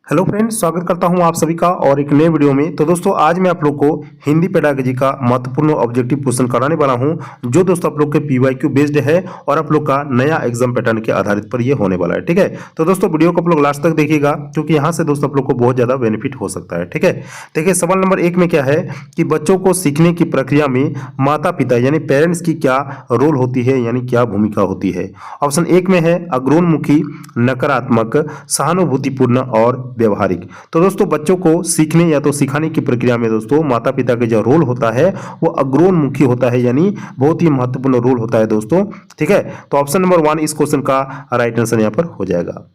Hello friends, स्वागत करता हूं आप सभी का और एक नए वीडियो में। तो दोस्तों आज मैं आप लोग को हिंदी पेडागोजी का महत्वपूर्ण ऑब्जेक्टिव क्वेश्चन कराने वाला हूं जो दोस्तों आप लोग के पीवाईक्यू बेस्ड है और आप लोग का नया एग्जाम पैटर्न के आधारित पर ये होने वाला है। ठीक है, तो दोस्तों वीडियो को आप लोग लास्ट तक देखिएगा क्योंकि यहाँ से दोस्तों आप लोग को बहुत ज़्यादा बेनिफिट हो सकता है। ठीक है, देखिए सवाल नंबर 1 में क्या है कि बच्चों को सीखने की प्रक्रिया में माता पिता यानी पेरेंट्स की क्या रोल होती है यानी क्या भूमिका होती है। ऑप्शन 1 में है अग्रोन्मुखी, नकारात्मक, सहानुभूतिपूर्ण और व्यवहारिक। तो दोस्तों बच्चों को सीखने या तो सिखाने की प्रक्रिया में दोस्तों माता पिता का जो रोल होता है वो अग्रोन्मुखी होता है यानी बहुत ही महत्वपूर्ण रोल होता है दोस्तों। ठीक है, तो ऑप्शन नंबर 1 इस क्वेश्चन का राइट आंसर यहां पर हो जाएगा।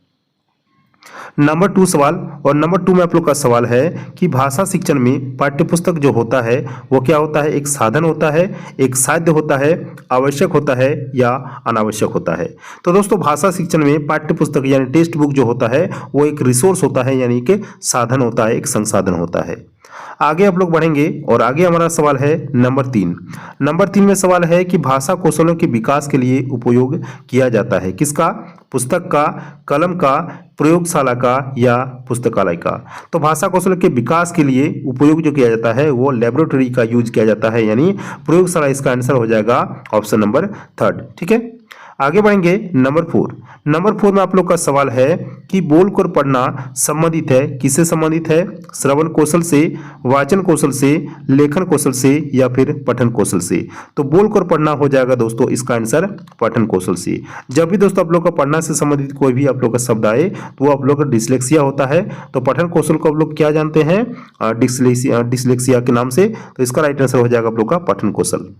नंबर 2 सवाल, और नंबर 2 में आप लोग का सवाल है कि भाषा शिक्षण में पाठ्यपुस्तक जो होता है वो क्या होता है, एक साधन होता है, एक साध्य होता है, आवश्यक होता है या अनावश्यक होता है। तो दोस्तों भाषा शिक्षण में पाठ्यपुस्तक यानी टेक्स्ट बुक जो होता है वो एक रिसोर्स होता है यानी कि साधन होता है, एक संसाधन होता है। आगे आप लोग बढ़ेंगे और आगे हमारा सवाल है नंबर 3। नंबर 3 में सवाल है कि भाषा कौशलों के विकास के लिए उपयोग किया जाता है किसका, पुस्तक का, कलम का, प्रयोगशाला का या पुस्तकालय का। तो भाषा कौशल के विकास के लिए उपयोग जो किया जाता है वो लेबोरेटरी का यूज किया जाता है यानी प्रयोगशाला इसका आंसर हो जाएगा ऑप्शन नंबर 3। ठीक है, आगे बढ़ेंगे नंबर 4। नंबर 4 में आप लोग का सवाल है कि बोलकर पढ़ना संबंधित है किससे संबंधित है, श्रवण कौशल से, वाचन कौशल से, लेखन कौशल से या फिर पठन कौशल से। तो बोलकर पढ़ना हो जाएगा दोस्तों इसका आंसर पठन कौशल से। जब भी दोस्तों आप लोग का पढ़ना से संबंधित कोई भी आप लोग का शब्द आए तो वो आप लोग का डिसलेक्सिया होता है। तो पठन कौशल को आप लोग क्या जानते हैं, डिसलेक्सिया के नाम से। तो इसका राइट आंसर हो जाएगा आप लोग का पठन कौशल।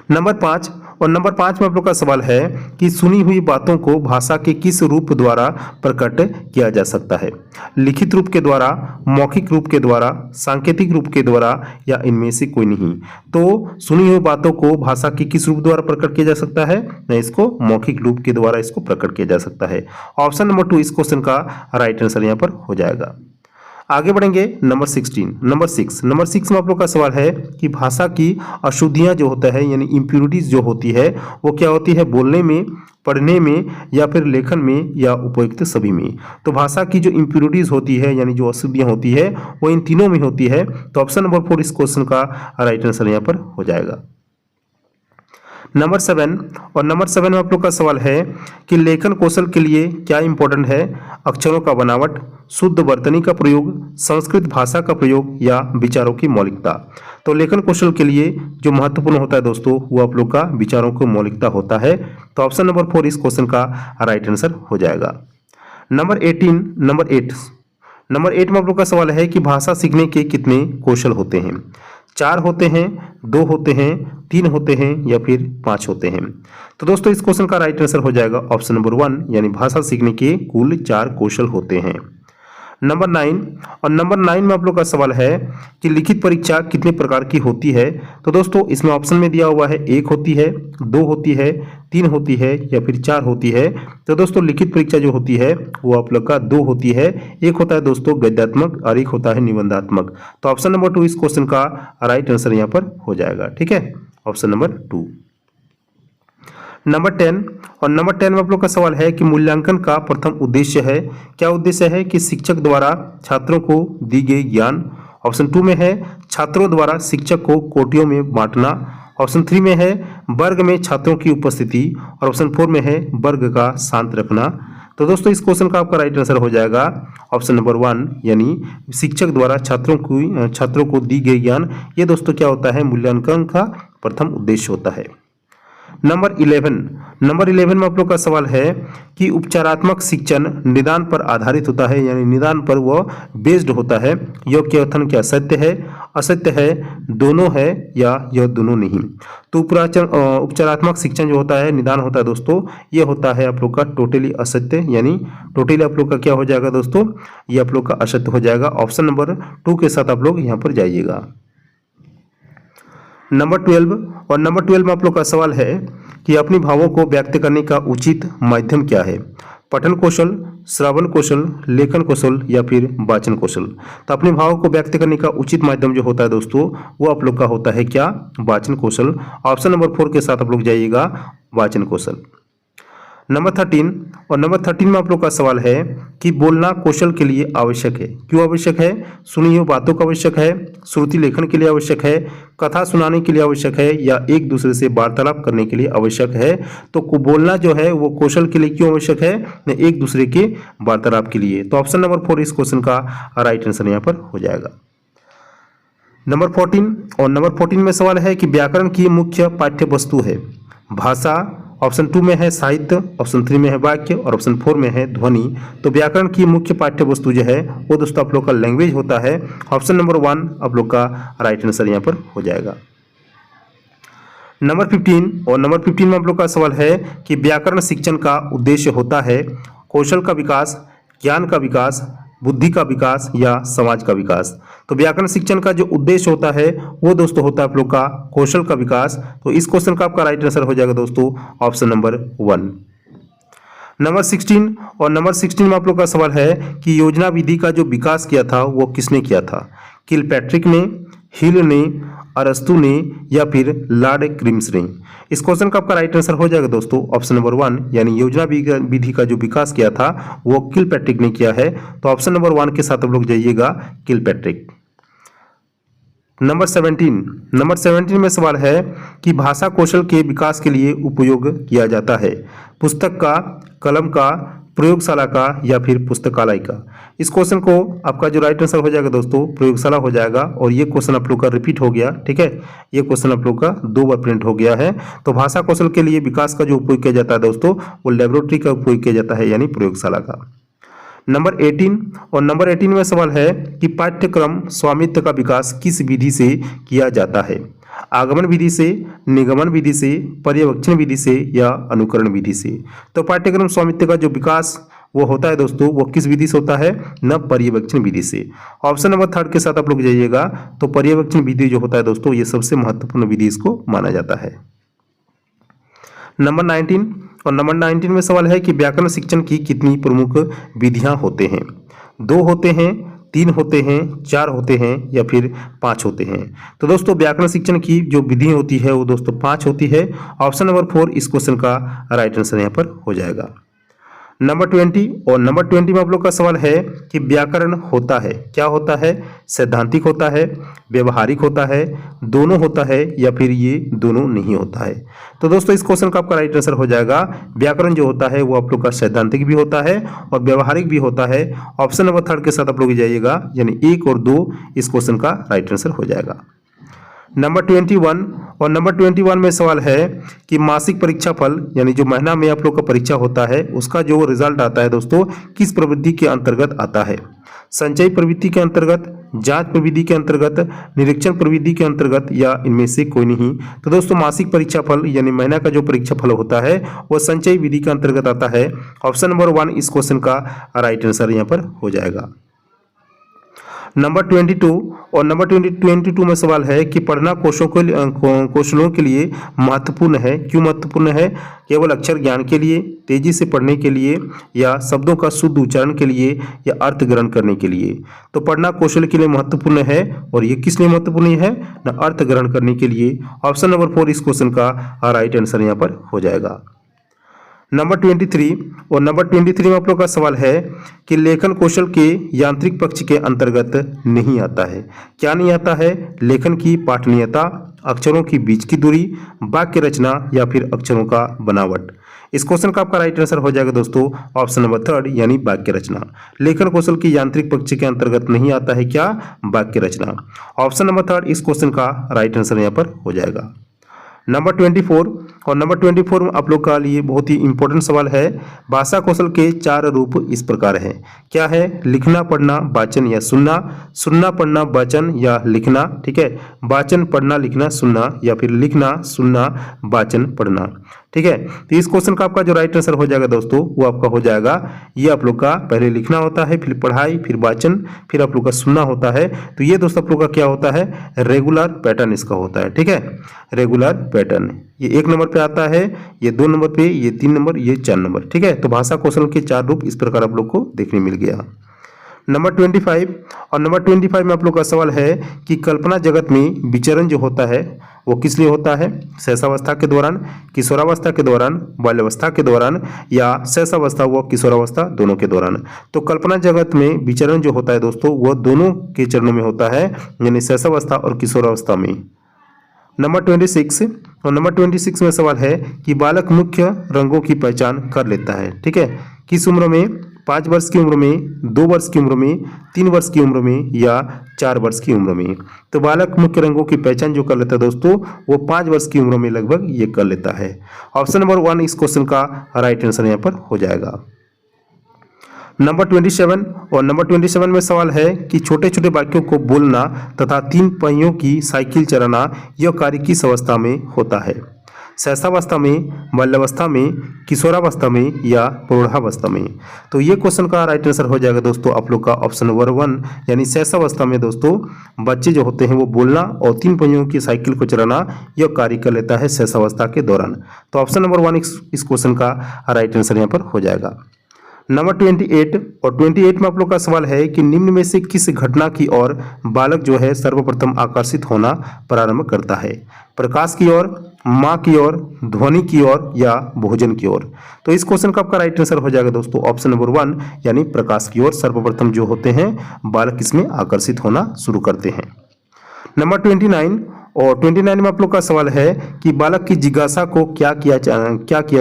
नंबर 5, और नंबर 5 में आप लोग का सवाल है कि सुनी हुई बातों को भाषा के किस रूप द्वारा प्रकट किया जा सकता है, लिखित रूप के द्वारा, मौखिक रूप के द्वारा, सांकेतिक रूप के द्वारा या इनमें से कोई नहीं। तो सुनी हुई बातों को भाषा के किस रूप द्वारा प्रकट किया जा सकता है, नहीं इसको मौखिक रूप के द्वारा इसको प्रकट किया जा सकता है। ऑप्शन नंबर 2 इस क्वेश्चन का राइट आंसर यहाँ पर हो जाएगा। आगे बढ़ेंगे नंबर 6 में आप लोग का सवाल है कि भाषा की अशुद्धियां जो होता है यानी इम्प्योरिटीज जो होती है वो क्या होती है, बोलने में, पढ़ने में या फिर लेखन में या उपयुक्त सभी में। तो भाषा की जो इम्प्योरिटीज होती है यानी जो अशुद्धियां होती है वो इन तीनों में होती है। तो ऑप्शन नंबर 4 इस क्वेश्चन का राइट आंसर यहाँ पर हो जाएगा। नंबर 7, और नंबर 7 में आप लोग का सवाल है कि लेखन कौशल के लिए क्या इंपॉर्टेंट है, अक्षरों का बनावट, शुद्ध वर्तनी का प्रयोग, संस्कृत भाषा का प्रयोग या विचारों की मौलिकता। तो लेखन कौशल के लिए जो महत्वपूर्ण होता है दोस्तों वो आप लोग का विचारों की मौलिकता होता है। तो ऑप्शन नंबर 4 इस क्वेश्चन का राइट आंसर हो जाएगा। नंबर 8 में आप लोग का सवाल है कि भाषा सीखने के कितने कौशल होते हैं, 4 होते हैं, 2 होते हैं, 3 होते हैं या फिर 5 होते हैं। तो दोस्तों इस क्वेश्चन का राइट आंसर हो जाएगा ऑप्शन नंबर 1 यानी भाषा सीखने के कुल 4 कौशल होते हैं। नंबर 9, और नंबर 9 में आप लोग का सवाल है कि लिखित परीक्षा कितने प्रकार की होती है। तो दोस्तों इसमें ऑप्शन में दिया हुआ है 1 होती है, 2 होती है, 3 होती है या फिर 4 होती है। तो दोस्तों लिखित परीक्षा जो होती है वो आप लोग का 2 होती है। एक होता है दोस्तों गद्यात्मक और एक होता है निबंधात्मक। तो ऑप्शन नंबर 2 इस क्वेश्चन का राइट आंसर यहाँ पर हो जाएगा। ठीक है, ऑप्शन नंबर 2। नंबर 10, और नंबर 10 में आप लोग का सवाल है कि मूल्यांकन का प्रथम उद्देश्य है, क्या उद्देश्य है कि शिक्षक द्वारा छात्रों को दी गई ज्ञान। ऑप्शन 2 में है छात्रों द्वारा शिक्षक को कोटियों में बांटना। ऑप्शन 3 में है वर्ग में छात्रों की उपस्थिति और ऑप्शन 4 में है वर्ग का शांत रखना। तो दोस्तों इस क्वेश्चन का आपका राइट आंसर हो जाएगा ऑप्शन नंबर 1 यानी शिक्षक द्वारा छात्रों को दी गई ज्ञान। ये दोस्तों क्या होता है, मूल्यांकन का प्रथम उद्देश्य होता है। नंबर 11 में आप लोग का सवाल है कि उपचारात्मक शिक्षण निदान पर आधारित होता है यानी निदान पर वह बेस्ड होता है। योग्य कथन क्या सत्य है, असत्य है, दोनों है या यह दोनों नहीं। तो उपचारात्मक शिक्षण जो होता है, निदान होता है दोस्तों, ये होता है आप लोग का टोटली असत्य यानी टोटली आप लोग का क्या हो जाएगा दोस्तों, ये आप लोग का असत्य हो जाएगा। ऑप्शन नंबर 2 के साथ आप लोग यहाँ पर जाइएगा। नंबर 12, और नंबर 12 में आप लोग का सवाल है कि अपने भावों को व्यक्त करने का उचित माध्यम क्या है, पठन कौशल, श्रवण कौशल, लेखन कौशल या फिर वाचन कौशल। तो अपने भावों को व्यक्त करने का उचित माध्यम जो होता है दोस्तों वो आप लोग का होता है क्या, वाचन कौशल। ऑप्शन नंबर 4 के साथ आप लोग जाइएगा, वाचन कौशल। नंबर 13 और नंबर 13 में आप लोग का सवाल है कि बोलना कौशल के लिए आवश्यक है। क्यों आवश्यक है? सुनी हुई बातों का आवश्यक है, श्रुति लेखन के लिए आवश्यक है, कथा सुनाने के लिए आवश्यक है, या एक दूसरे से वार्तालाप करने के लिए आवश्यक है। तो बोलना जो है वो कौशल के लिए क्यों आवश्यक है? न एक दूसरे के वार्तालाप के लिए। तो ऑप्शन नंबर 4 इस क्वेश्चन का राइट आंसर यहाँ पर हो जाएगा। नंबर 14 और नंबर 14 में सवाल है कि व्याकरण की मुख्य पाठ्य वस्तु है भाषा, ऑप्शन 2 में है साहित्य, ऑप्शन 3 में है वाक्य और ऑप्शन 4 में है ध्वनि। तो व्याकरण की मुख्य पाठ्य वस्तु जो है वो दोस्तों आप लोग का लैंग्वेज होता है। ऑप्शन नंबर 1 आप लोग का राइट आंसर यहाँ पर हो जाएगा। नंबर 15 और नंबर 15 में आप लोग का सवाल है कि व्याकरण शिक्षण का उद्देश्य होता है कौशल का विकास, ज्ञान का विकास, बुद्धि का विकास या समाज का विकास। तो व्याकरण शिक्षण का जो उद्देश्य होता है वो दोस्तों होता है आप लोग का कौशल का विकास। तो इस क्वेश्चन का आपका राइट आंसर हो जाएगा दोस्तों ऑप्शन नंबर 1। नंबर 16 और नंबर 16 में आप लोग का सवाल है कि योजना विधि का जो विकास किया था वो किसने किया था? किलपैट्रिक ने, हिल ने, अरस्तु ने या फिर लॉर्ड क्रिम्स ने। इस क्वेश्चन का आपका राइट आंसर हो जाएगा दोस्तों ऑप्शन नंबर 1, यानी योजना विधि का जो विकास किया था वो किलपैट्रिक ने किया है। तो ऑप्शन नंबर 1 के साथ आप लोग जाइएगा किलपैट्रिक। नंबर 17 में सवाल है कि भाषा कौशल के विकास के लिए उपयोग किया जाता है पुस्तक का, कलम का, प्रयोगशाला का या फिर पुस्तकालय का। इस क्वेश्चन को आपका जो राइट आंसर हो जाएगा दोस्तों प्रयोगशाला हो जाएगा। और ये क्वेश्चन आप लोग का रिपीट हो गया, ठीक है, ये क्वेश्चन आप लोग का 2 बार प्रिंट हो गया है। तो भाषा कौशल के लिए विकास का जो उपयोग किया जाता है दोस्तों वो लेबोरेटरी का उपयोग किया जाता है, यानी प्रयोगशाला का। नंबर 18 और नंबर 18 में सवाल है कि पाठ्यक्रम स्वामित्व का विकास किस विधि से किया जाता है? आगमन विधि से, निगमन विधि से, पर्यवेक्षण विधि से या अनुकरण विधि से। तो पाठ्यक्रम स्वामित्व का जो विकास वो होता है दोस्तों वो किस विधि से होता है? न पर्यवेक्षण विधि से। ऑप्शन नंबर 3 के साथ आप लोग जाइएगा। तो पर्यवेक्षण विधि जो होता है दोस्तों ये सबसे महत्वपूर्ण विधि इसको माना जाता है। नंबर 19 और नंबर 19 में सवाल है कि व्याकरण शिक्षण की कितनी प्रमुख विधियां होते हैं? 2 होते हैं, 3 होते हैं, 4 होते हैं या फिर 5 होते हैं। तो दोस्तों व्याकरण शिक्षण की जो विधि होती है वो दोस्तों 5 होती है। ऑप्शन नंबर 4 इस क्वेश्चन का राइट आंसर यहाँ पर हो जाएगा। नंबर 20 और नंबर 20 में आप लोग का सवाल है कि व्याकरण होता है, क्या होता है? सैद्धांतिक होता है, व्यवहारिक होता है, दोनों होता है या फिर ये दोनों नहीं होता है। तो दोस्तों इस क्वेश्चन का आपका राइट आंसर हो जाएगा व्याकरण जो होता है वो आप लोग का सैद्धांतिक भी होता है और व्यवहारिक भी होता है। ऑप्शन नंबर 3 के साथ आप लोग जाइएगा, यानी 1 और 2 इस क्वेश्चन का राइट आंसर हो जाएगा। नंबर 21 और नंबर 21 में सवाल है कि मासिक परीक्षा फल यानी जो महीना में आप लोग का परीक्षा होता है उसका जो रिजल्ट आता है दोस्तों किस प्रवृत्ति के अंतर्गत आता है? संचयी प्रवृत्ति के अंतर्गत, जांच प्रविधि के अंतर्गत, निरीक्षण प्रविधि के अंतर्गत या इनमें से कोई नहीं। तो दोस्तों मासिक परीक्षा फल यानी महीना का जो परीक्षा फल होता है वो संचयी विधि के अंतर्गत आता है। ऑप्शन नंबर 1 इस क्वेश्चन का राइट आंसर यहाँ पर हो जाएगा। नंबर 22 और नंबर 22 में सवाल है कि पढ़ना कौशलों के लिए महत्वपूर्ण है। क्यों महत्वपूर्ण है? केवल अक्षर ज्ञान के लिए, तेजी से पढ़ने के लिए या शब्दों का शुद्ध उच्चारण के लिए या अर्थ ग्रहण करने के लिए। तो पढ़ना कौशल के लिए महत्वपूर्ण है और ये किस लिए महत्वपूर्ण है? ना अर्थ ग्रहण करने के लिए। ऑप्शन नंबर 4 इस क्वेश्चन का राइट आंसर यहाँ पर हो जाएगा। नंबर 23 और नंबर 23 में आप लोग का सवाल है कि लेखन कौशल के यांत्रिक पक्ष के अंतर्गत नहीं आता है। क्या नहीं आता है? लेखन की पाठनीयता, अक्षरों की बीच की दूरी, वाक्य रचना या फिर अक्षरों का बनावट। इस क्वेश्चन का आपका राइट आंसर हो जाएगा दोस्तों ऑप्शन नंबर 3 यानी वाक्य रचना। लेखन कौशल के यांत्रिक पक्ष के अंतर्गत नहीं आता है क्या? वाक्य रचना। ऑप्शन नंबर 3 इस क्वेश्चन का राइट आंसर यहाँ पर हो जाएगा। नंबर 24 और नंबर 24 में आप लोग का लिए बहुत ही इंपॉर्टेंट सवाल है। भाषा कौशल के 4 रूप इस प्रकार हैं। क्या है? लिखना, पढ़ना, वाचन या सुनना, सुनना, पढ़ना, वाचन या लिखना, ठीक है, वाचन, पढ़ना, लिखना, सुनना या फिर लिखना, सुनना, वाचन, पढ़ना, ठीक है। तो इस क्वेश्चन का आपका जो राइट आंसर हो जाएगा दोस्तों वो आपका हो जाएगा, ये आप लोग का पहले लिखना होता है, फिर पढ़ाई, फिर वाचन, फिर आप लोग का सुनना होता है। तो ये दोस्तों आप लोग का क्या होता है? रेगुलर पैटर्न इसका होता है, ठीक है, रेगुलर पैटर्न। ये 1 नंबर पे आता है, ये 2 नंबर पे, ये 3 नंबर, ये 4 नंबर, ठीक है। तो भाषा कौशल के 4 रूप इस प्रकार आप लोग को देखने मिल गया। नंबर 25 और नंबर 25 में आप लोग का सवाल है कि कल्पना जगत में विचरण जो होता है वो किस लिए होता है? शैशवावस्था के दौरान, किशोरावस्था के दौरान, बाल्यावस्था के दौरान या शैशवावस्था व किशोरावस्था दोनों के दौरान। तो कल्पना जगत में विचरण जो होता है दोस्तों वह दोनों के चरणों में होता है, यानी शैशवावस्था और किशोरावस्था में। नंबर 26 और नंबर 26 में सवाल है कि बालक मुख्य रंगों की पहचान कर लेता है, ठीक है, किस उम्र में? 5 वर्ष की उम्र में, 2 वर्ष की उम्र में, 3 वर्ष की उम्र में या 4 वर्ष की उम्र में। तो बालक मुख्य रंगों की पहचान जो कर लेता है दोस्तों वो 5 वर्ष की उम्र में लगभग ये कर लेता है। ऑप्शन नंबर 1 इस क्वेश्चन का राइट आंसर यहाँ पर हो जाएगा। नंबर 27 और नंबर 27 में सवाल है कि छोटे छोटे वाक्यों को बोलना तथा 3 पहियों की साइकिल चलाना यह कार्य किस अवस्था में होता है? शैशवावस्था में, बाल्यावस्था में, किशोरावस्था में या प्रौढ़ावस्था में। तो ये क्वेश्चन का राइट आंसर हो जाएगा दोस्तों आप लोग का ऑप्शन नंबर 1, यानी शैशवावस्था में दोस्तों बच्चे जो होते हैं वो बोलना और 3 पहियों की साइकिल को चलाना यह कार्य कर लेता है शैशवावस्था के दौरान। तो ऑप्शन नंबर 1 इस क्वेश्चन का राइट आंसर यहाँ पर हो जाएगा। नंबर 28 और 28 में आप लोग का सवाल है कि निम्न में से किस घटना की ओर बालक जो है सर्वप्रथम आकर्षित होना प्रारंभ करता है? प्रकाश की ओर, माँ की ओर, ध्वनि की ओर या भोजन की ओर। तो इस क्वेश्चन का आपका राइट आंसर हो जाएगा दोस्तों ऑप्शन नंबर 1, यानी प्रकाश की ओर सर्वप्रथम जो होते हैं बालक इसमें आकर्षित होना शुरू करते हैं। नंबर 29 और 29 में आप लोग का सवाल है कि बालक की जिज्ञासा को क्या किया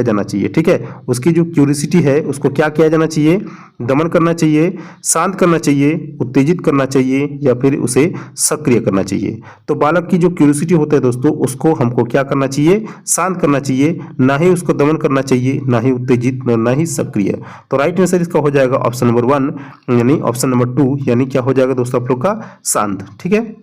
जाना चाहिए, ठीक है, उसकी जो क्यूरियोसिटी है उसको क्या किया जाना चाहिए? दमन करना चाहिए, शांत करना चाहिए, उत्तेजित करना चाहिए या फिर उसे सक्रिय करना चाहिए। तो बालक की जो क्यूरियोसिटी होता है दोस्तों उसको हमको क्या करना चाहिए? शांत करना चाहिए, ना ही उसको दमन करना चाहिए, ना ही उत्तेजित, ना ही सक्रिय। तो राइट आंसर इसका हो जाएगा ऑप्शन नंबर 1, यानी ऑप्शन नंबर 2, यानी क्या हो जाएगा दोस्तों आप लोग का? शांत, ठीक है।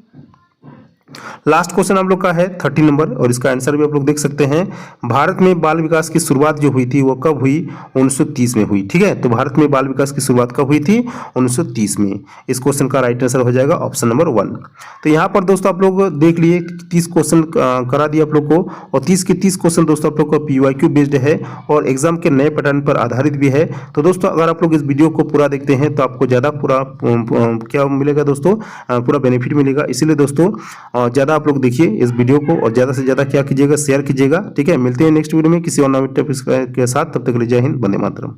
लास्ट क्वेश्चन आप लोग का है 30 नंबर और इसका आंसर भी आप लोग देख सकते हैं। भारत में बाल विकास की शुरुआत जो हुई थी वो कब हुई? 1930 में हुई, ठीक है। तो भारत में बाल विकास की शुरुआत कब हुई थी? 1930 में। इस क्वेश्चन का राइट आंसर हो जाएगा ऑप्शन नंबर 1। तो यहाँ पर दोस्तों आप लोग देख लिए 30 क्वेश्चन करा दिए आप लोग को और 30 के 30 क्वेश्चन दोस्तों आप लोग को PYQ बेस्ड है और एग्जाम के नए पैटर्न पर आधारित भी है। तो दोस्तों अगर आप लोग इस वीडियो को पूरा देखते हैं तो आपको ज़्यादा पूरा क्या मिलेगा दोस्तों? पूरा बेनिफिट मिलेगा। इसीलिए दोस्तों ज़्यादा आप लोग देखिए इस वीडियो को और ज़्यादा से ज़्यादा क्या कीजिएगा? शेयर कीजिएगा, ठीक है। मिलते हैं नेक्स्ट वीडियो में किसी और नए टॉपिक के साथ। तब तक के लिए जय हिंद, वंदे मातरम।